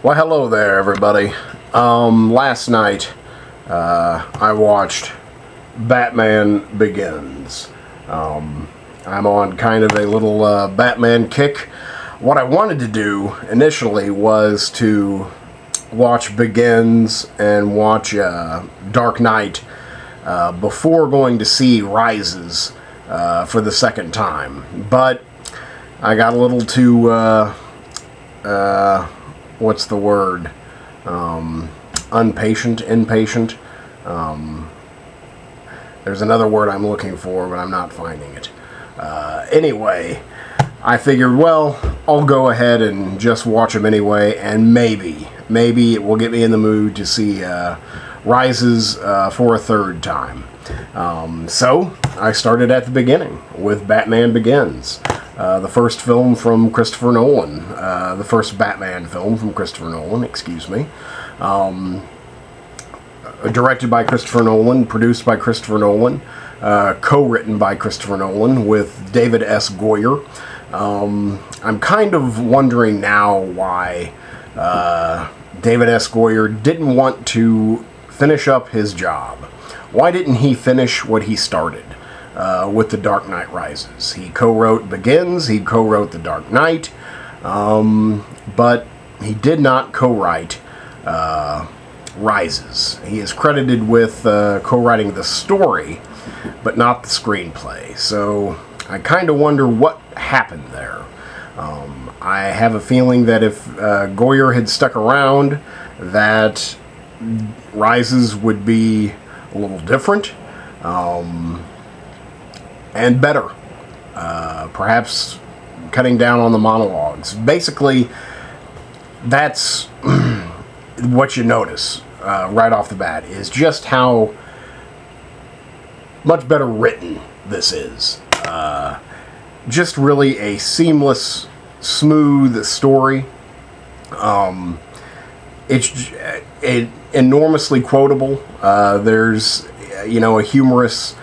Well, hello there, everybody. Last night, I watched Batman Begins. I'm on kind of a little Batman kick. What I wanted to do initially was to watch Begins and watch Dark Knight before going to see Rises for the second time. But I got a little too, what's the word? Impatient. There's another word I'm looking for, but I'm not finding it. Anyway, I figured, well, I'll go ahead and just watch them anyway, and maybe it will get me in the mood to see Rises for a third time. So, I started at the beginning with Batman Begins. The first film from Christopher Nolan. The first Batman film from Christopher Nolan, excuse me. Directed by Christopher Nolan, produced by Christopher Nolan, co-written by Christopher Nolan with David S. Goyer. I'm kind of wondering now why David S. Goyer didn't want to finish up his job. Why didn't he finish what he started with The Dark Knight Rises? He co-wrote Begins, he co-wrote The Dark Knight, but he did not co-write Rises. He is credited with co-writing the story, but not the screenplay. So I kind of wonder what happened there. I have a feeling that if Goyer had stuck around, that Rises would be a little different and better. Perhaps cutting down on the monologues. Basically, that's what you notice right off the bat, is just how much better written this is. Just really a seamless, smooth story. It's enormously quotable. There's, a humorous,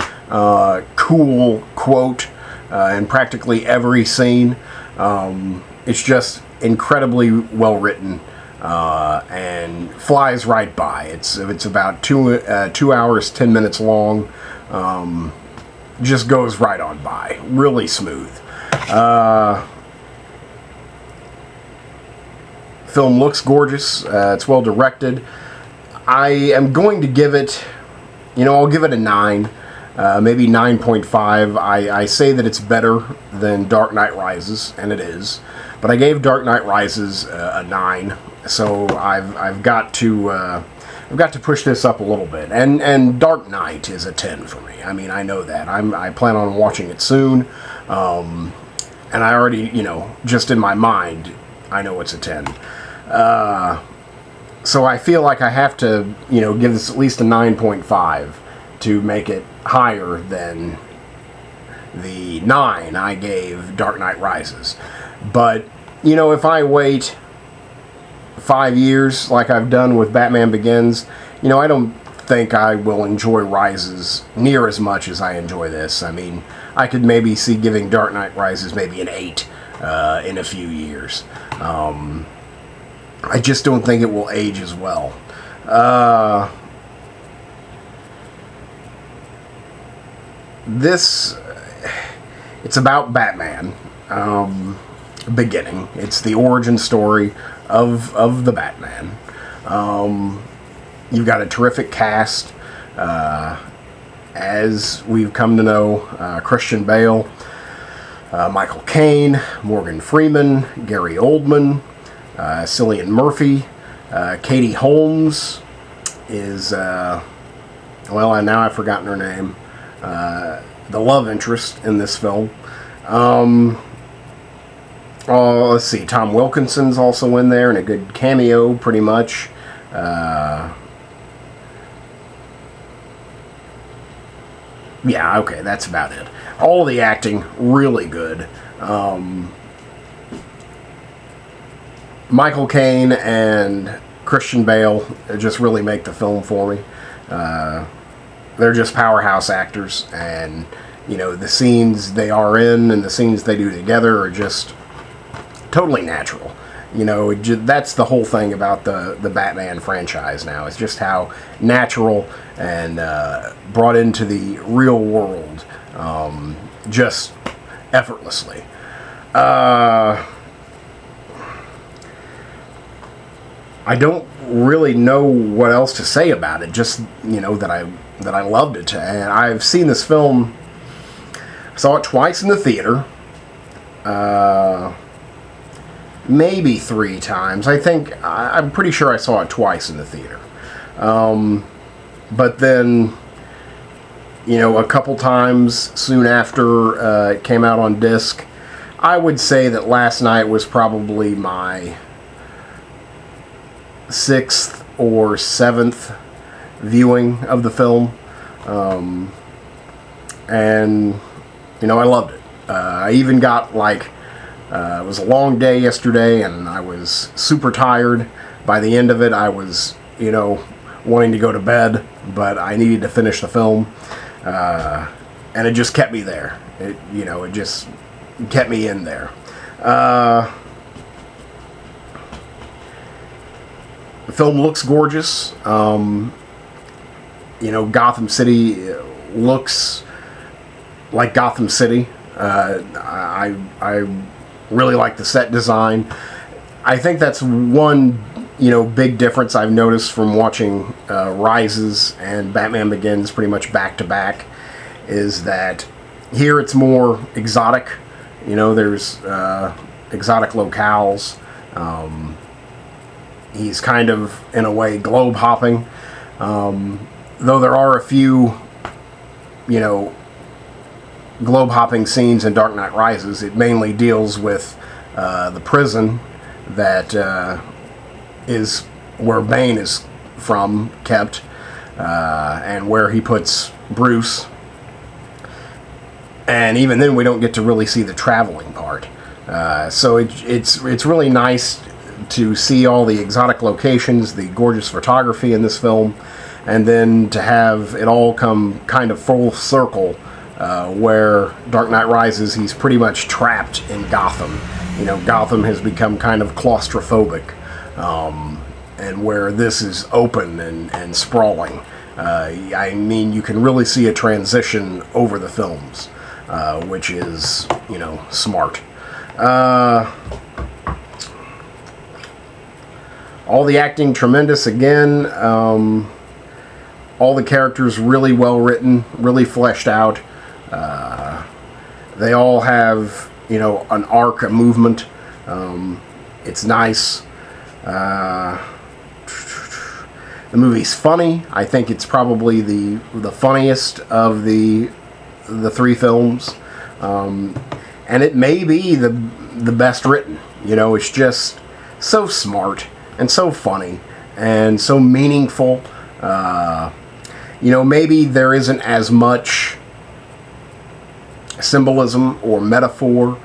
cool quote in practically every scene. It's just incredibly well written and flies right by. It's about 2 hours 10 minutes long. Just goes right on by. Really smooth. Film looks gorgeous. It's well directed. I am going to give it, I'll give it a 9. Maybe 9.5. I say that it's better than Dark Knight Rises, and it is. But I gave Dark Knight Rises a 9, so I've got to push this up a little bit. And Dark Knight is a 10 for me. I mean, I know that. I plan on watching it soon, and I already, just in my mind, I know it's a 10. So I feel like I have to, give this at least a 9.5 to make it higher than the 9 I gave Dark Knight Rises. But, if I wait 5 years like I've done with Batman Begins, I don't think I will enjoy Rises near as much as I enjoy this. I mean, I could maybe see giving Dark Knight Rises maybe an 8 in a few years. I just don't think it will age as well. It's about Batman beginning. It's the origin story of the Batman. You've got a terrific cast, as we've come to know. Christian Bale, Michael Caine, Morgan Freeman, Gary Oldman, Cillian Murphy, Katie Holmes is, now I've forgotten her name, the love interest in this film. Let's see, Tom Wilkinson's also in there, and a good cameo, pretty much. Yeah, okay, that's about it. All of the acting, really good. Michael Caine and Christian Bale just really make the film for me. They're just powerhouse actors, and the scenes they are in and the scenes they do together are just totally natural. You know, that's the whole thing about the Batman franchise now. It's just how natural and brought into the real world just effortlessly. I don't really know what else to say about it. Just, you know, that I loved it, and I've seen this film. I saw it twice in the theater. Maybe 3 times. I'm pretty sure I saw it twice in the theater. But then, you know, a couple times soon after it came out on disc. I would say that last night was probably my 6th or 7th viewing of the film. And, you know, I loved it. I even got, like, it was a long day yesterday, and I was super tired. By the end of it, I was, you know, wanting to go to bed, but I needed to finish the film. And it just kept me there. It just kept me in there. The film looks gorgeous. You know, Gotham City looks like Gotham City. I really like the set design. I think that's one, you know, big difference I've noticed from watching Rises and Batman Begins pretty much back to back, is that here it's more exotic. You know, there's exotic locales. He's kind of, in a way, globe hopping. Though there are a few, you know, globe hopping scenes in Dark Knight Rises, it mainly deals with the prison that is where Bane is kept, and where he puts Bruce. And even then, we don't get to really see the traveling part. So it's really nice to see all the exotic locations, the gorgeous photography in this film, and then to have it all come kind of full circle, where Dark Knight Rises, he's pretty much trapped in Gotham. You know, Gotham has become kind of claustrophobic, and where this is open and sprawling. I mean, you can really see a transition over the films, which is, you know, smart. All the acting tremendous again. All the characters really well written, really fleshed out. They all have, you know, an arc, a movement. It's nice. The movie's funny. I think it's probably the funniest of the 3 films, and it may be the best written. You know, it's just so smart and so funny and so meaningful. You know, maybe there isn't as much symbolism or metaphor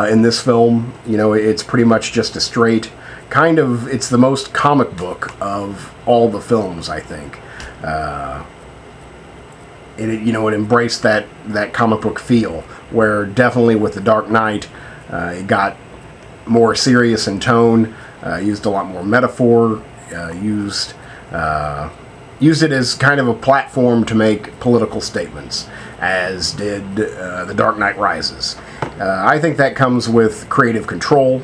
in this film. You know, it's pretty much just a straight kind of, it's the most comic book of all the films, I think. You know, it embraced that comic book feel, where definitely with The Dark Knight, it got more serious in tone, used a lot more metaphor, used it as kind of a platform to make political statements, as did The Dark Knight Rises. I think that comes with creative control.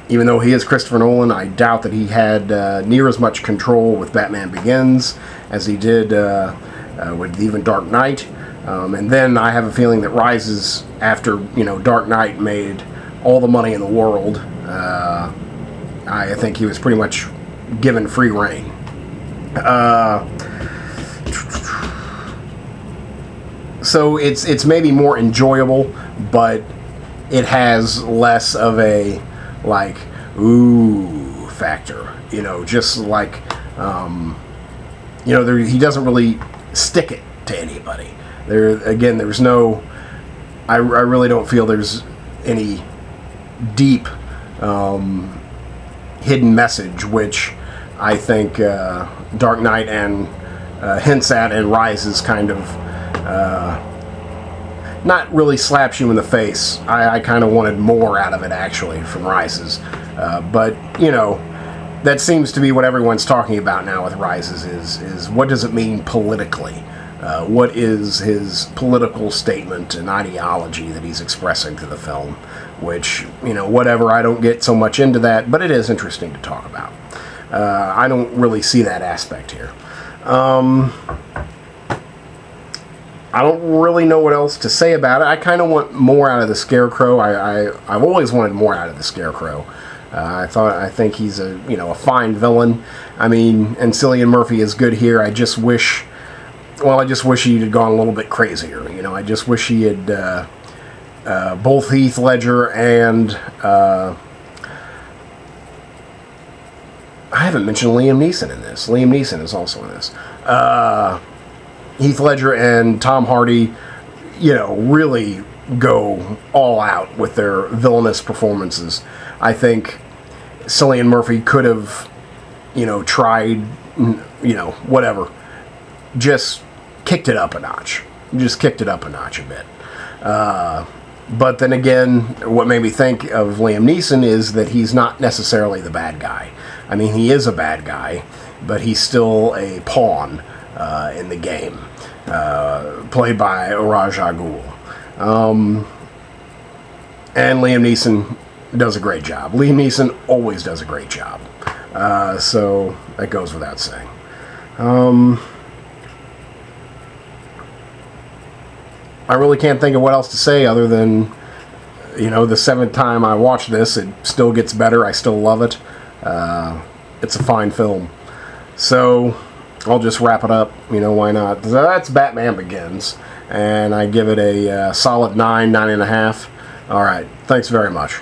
Even though he is Christopher Nolan, I doubt that he had near as much control with Batman Begins as he did with even Dark Knight. And then I have a feeling that Rises, after, you know, Dark Knight made all the money in the world, I think he was pretty much given free rein. So it's maybe more enjoyable, but it has less of a, like, ooh factor. You know, just like, you know, he doesn't really stick it to anybody. There's no, I really don't feel there's any deep hidden message, which I think Dark Knight and hints at, and Rises kind of not really slaps you in the face. I kind of wanted more out of it, actually, from Rises. But, you know, that seems to be what everyone's talking about now with Rises is what does it mean politically? What is his political statement and ideology that he's expressing to the film? Which, you know, whatever, I don't get so much into that, but it is interesting to talk about. I don't really see that aspect here. I don't really know what else to say about it. I kind of want more out of the Scarecrow. I've always wanted more out of the Scarecrow. I think he's a fine villain. I mean, and Cillian Murphy is good here. I just wish he had gone a little bit crazier. You know, I just wish he had both Heath Ledger and I haven't mentioned Liam Neeson in this. Liam Neeson is also in this. Heath Ledger and Tom Hardy, you know, really go all out with their villainous performances. I think Cillian Murphy could have, you know, tried, you know, whatever, just kicked it up a notch. Just kicked it up a notch a bit. But then again, what made me think of Liam Neeson is that he's not necessarily the bad guy. I mean, he is a bad guy, but he's still a pawn in the game, played by Raja Ghul. And Liam Neeson does a great job. Liam Neeson always does a great job. So that goes without saying. I really can't think of what else to say other than, you know, the 7th time I watched this, it still gets better. I still love it. It's a fine film. So I'll just wrap it up. You know, why not? So that's Batman Begins. And I give it a solid 9, 9.5. All right. Thanks very much.